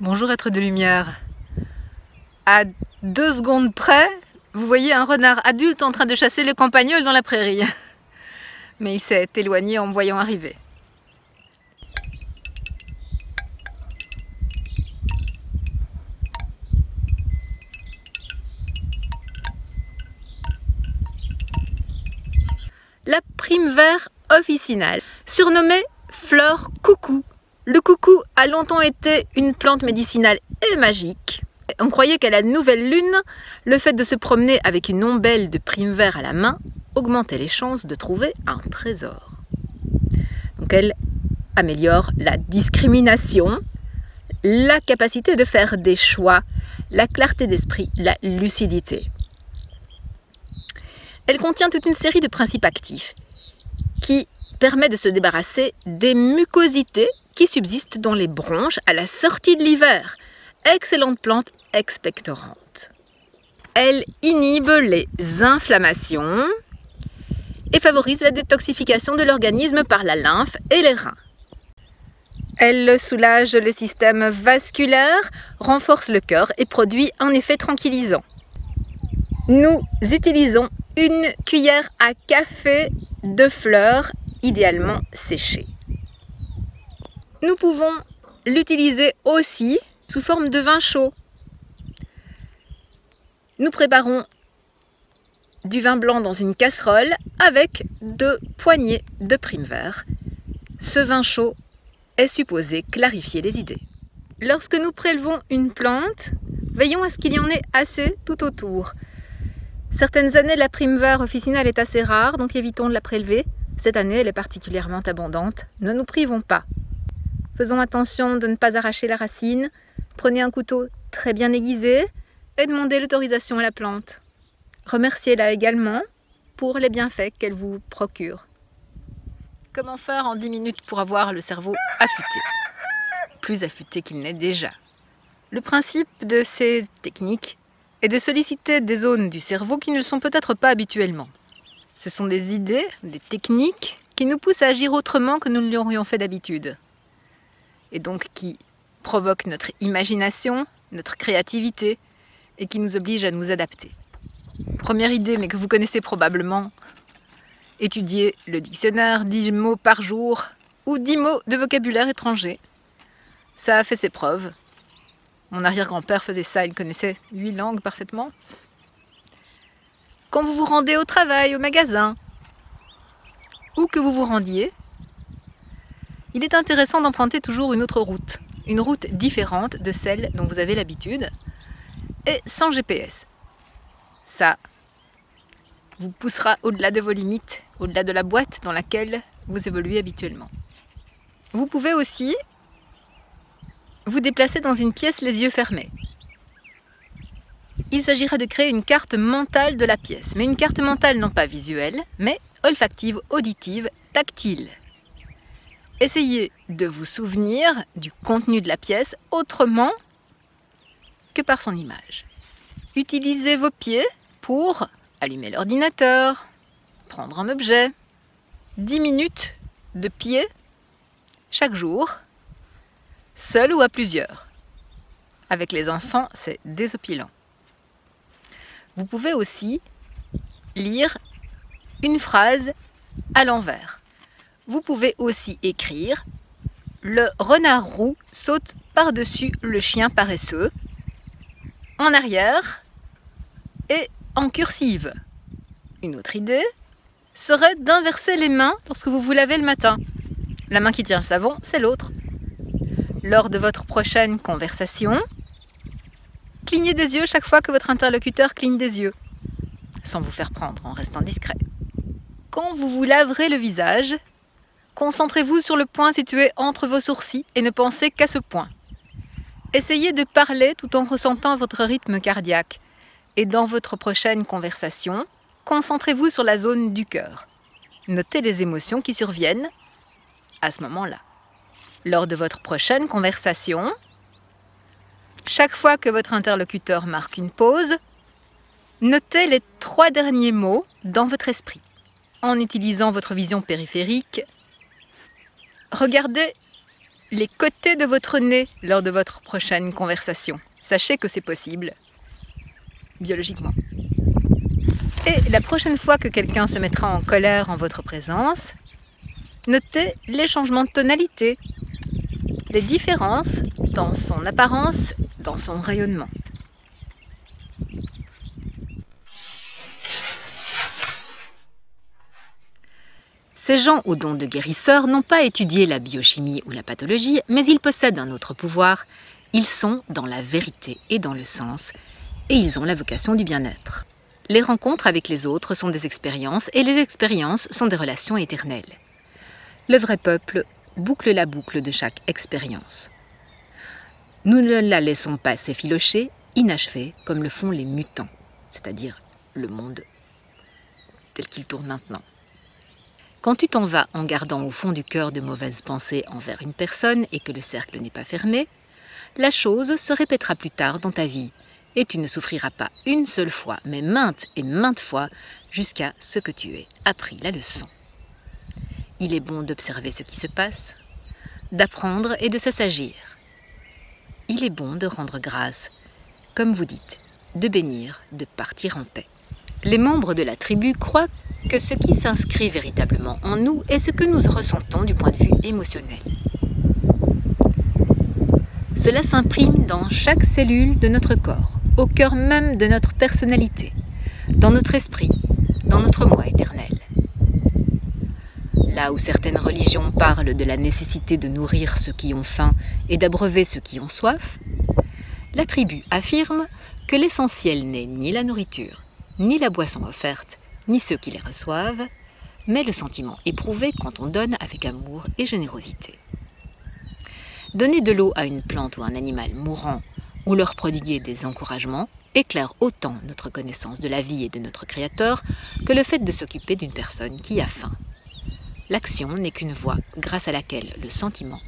Bonjour être de lumière. À 2 secondes près, vous voyez un renard adulte en train de chasser les campagnols dans la prairie. Mais il s'est éloigné en me voyant arriver. La prime vert officinale, surnommée fleur coucou. Le coucou a longtemps été une plante médicinale et magique. On croyait qu'à la nouvelle lune, le fait de se promener avec une ombelle de prime vert à la main augmentait les chances de trouver un trésor. Donc elle améliore la discrimination, la capacité de faire des choix, la clarté d'esprit, la lucidité. Elle contient toute une série de principes actifs qui permet de se débarrasser des mucosités qui subsistent dans les bronches à la sortie de l'hiver. Excellente plante expectorante. Elle inhibe les inflammations et favorise la détoxification de l'organisme par la lymphe et les reins. Elle soulage le système vasculaire, renforce le cœur et produit un effet tranquillisant. Nous utilisons une cuillère à café de fleurs, idéalement séchées. Nous pouvons l'utiliser aussi sous forme de vin chaud. Nous préparons du vin blanc dans une casserole avec 2 poignées de prime vert. Ce vin chaud est supposé clarifier les idées. Lorsque nous prélevons une plante, veillons à ce qu'il y en ait assez tout autour. Certaines années, la prime vert officinale est assez rare, donc évitons de la prélever. Cette année, elle est particulièrement abondante. Ne nous privons pas. Faisons attention de ne pas arracher la racine. Prenez un couteau très bien aiguisé et demandez l'autorisation à la plante. Remerciez-la également pour les bienfaits qu'elle vous procure. Comment faire en 10 minutes pour avoir le cerveau affûté? Plus affûté qu'il n'est déjà. Le principe de ces techniques est de solliciter des zones du cerveau qui ne le sont peut-être pas habituellement. Ce sont des idées, des techniques qui nous poussent à agir autrement que nous l'aurions fait d'habitude. Et donc qui provoquent notre imagination, notre créativité et qui nous obligent à nous adapter. Première idée, mais que vous connaissez probablement, étudier le dictionnaire 10 mots par jour ou 10 mots de vocabulaire étranger. Ça a fait ses preuves. Mon arrière-grand-père faisait ça, il connaissait 8 langues parfaitement. Quand vous vous rendez au travail, au magasin, où que vous vous rendiez, il est intéressant d'emprunter toujours une autre route. Une route différente de celle dont vous avez l'habitude et sans GPS. Ça vous poussera au-delà de vos limites, au-delà de la boîte dans laquelle vous évoluez habituellement. Vous pouvez aussi vous déplacer dans une pièce les yeux fermés. Il s'agira de créer une carte mentale de la pièce, mais une carte mentale non pas visuelle, mais olfactive, auditive, tactile. Essayez de vous souvenir du contenu de la pièce autrement que par son image. Utilisez vos pieds pour allumer l'ordinateur, prendre un objet. 10 minutes de pied chaque jour, seul ou à plusieurs. Avec les enfants, c'est désopilant. Vous pouvez aussi lire une phrase à l'envers. Vous pouvez aussi écrire « Le renard roux saute par-dessus le chien paresseux » en arrière et en cursive. Une autre idée serait d'inverser les mains lorsque vous vous lavez le matin. La main qui tient le savon, c'est l'autre. Lors de votre prochaine conversation, clignez des yeux chaque fois que votre interlocuteur cligne des yeux, sans vous faire prendre en restant discret. Quand vous vous laverez le visage, concentrez-vous sur le point situé entre vos sourcils et ne pensez qu'à ce point. Essayez de parler tout en ressentant votre rythme cardiaque. Et dans votre prochaine conversation, concentrez-vous sur la zone du cœur. Notez les émotions qui surviennent à ce moment-là. Lors de votre prochaine conversation, chaque fois que votre interlocuteur marque une pause, notez les 3 derniers mots dans votre esprit. En utilisant votre vision périphérique, regardez les côtés de votre nez lors de votre prochaine conversation. Sachez que c'est possible, biologiquement. Et la prochaine fois que quelqu'un se mettra en colère en votre présence, notez les changements de tonalité, les différences dans son apparence, dans son rayonnement. Ces gens aux dons de guérisseurs n'ont pas étudié la biochimie ou la pathologie, mais ils possèdent un autre pouvoir. Ils sont dans la vérité et dans le sens, et ils ont la vocation du bien-être. Les rencontres avec les autres sont des expériences, et les expériences sont des relations éternelles. Le vrai peuple boucle la boucle de chaque expérience. Nous ne la laissons pas s'effilocher, inachevée, comme le font les mutants, c'est-à-dire le monde tel qu'il tourne maintenant. Quand tu t'en vas en gardant au fond du cœur de mauvaises pensées envers une personne et que le cercle n'est pas fermé, la chose se répétera plus tard dans ta vie et tu ne souffriras pas une seule fois, mais maintes et maintes fois, jusqu'à ce que tu aies appris la leçon. Il est bon d'observer ce qui se passe, d'apprendre et de s'assagir. Il est bon de rendre grâce, comme vous dites, de bénir, de partir en paix. Les membres de la tribu croient que ce qui s'inscrit véritablement en nous est ce que nous ressentons du point de vue émotionnel. Cela s'imprime dans chaque cellule de notre corps, au cœur même de notre personnalité, dans notre esprit, dans notre moi éternel. Là où certaines religions parlent de la nécessité de nourrir ceux qui ont faim et d'abreuver ceux qui ont soif, la tribu affirme que l'essentiel n'est ni la nourriture, ni la boisson offerte, ni ceux qui les reçoivent, mais le sentiment éprouvé quand on donne avec amour et générosité. Donner de l'eau à une plante ou un animal mourant, ou leur prodiguer des encouragements, éclaire autant notre connaissance de la vie et de notre Créateur que le fait de s'occuper d'une personne qui a faim. L'action n'est qu'une voie grâce à laquelle le sentiment,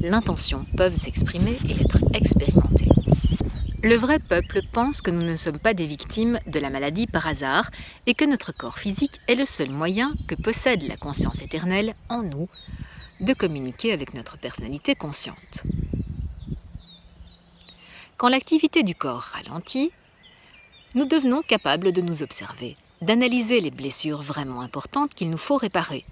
l'intention peuvent s'exprimer et être expérimentés. Le vrai peuple pense que nous ne sommes pas des victimes de la maladie par hasard et que notre corps physique est le seul moyen que possède la conscience éternelle en nous de communiquer avec notre personnalité consciente. Quand l'activité du corps ralentit, nous devenons capables de nous observer, d'analyser les blessures vraiment importantes qu'il nous faut réparer.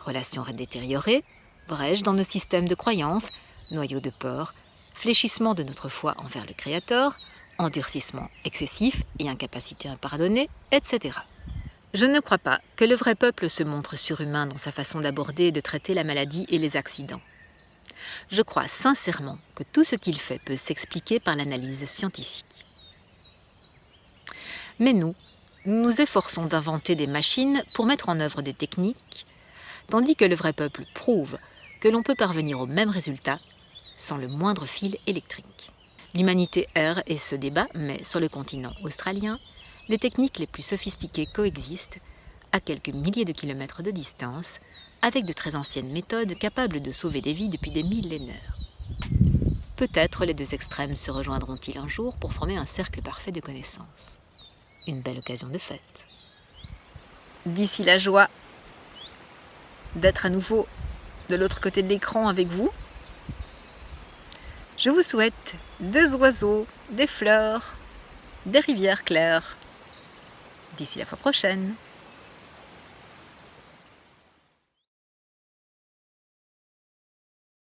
Relations détériorées, brèches dans nos systèmes de croyances, noyaux de peur, fléchissement de notre foi envers le Créateur, endurcissement excessif et incapacité à pardonner, etc. Je ne crois pas que le vrai peuple se montre surhumain dans sa façon d'aborder et de traiter la maladie et les accidents. Je crois sincèrement que tout ce qu'il fait peut s'expliquer par l'analyse scientifique. Mais nous nous efforçons d'inventer des machines pour mettre en œuvre des techniques, tandis que le vrai peuple prouve que l'on peut parvenir au même résultat sans le moindre fil électrique. L'humanité erre et se débat, mais sur le continent australien, les techniques les plus sophistiquées coexistent à quelques milliers de kilomètres de distance, avec de très anciennes méthodes capables de sauver des vies depuis des millénaires. Peut-être les deux extrêmes se rejoindront-ils un jour pour former un cercle parfait de connaissances. Une belle occasion de fête. D'ici la joie d'être à nouveau de l'autre côté de l'écran avec vous, je vous souhaite des oiseaux, des fleurs, des rivières claires. D'ici la fois prochaine.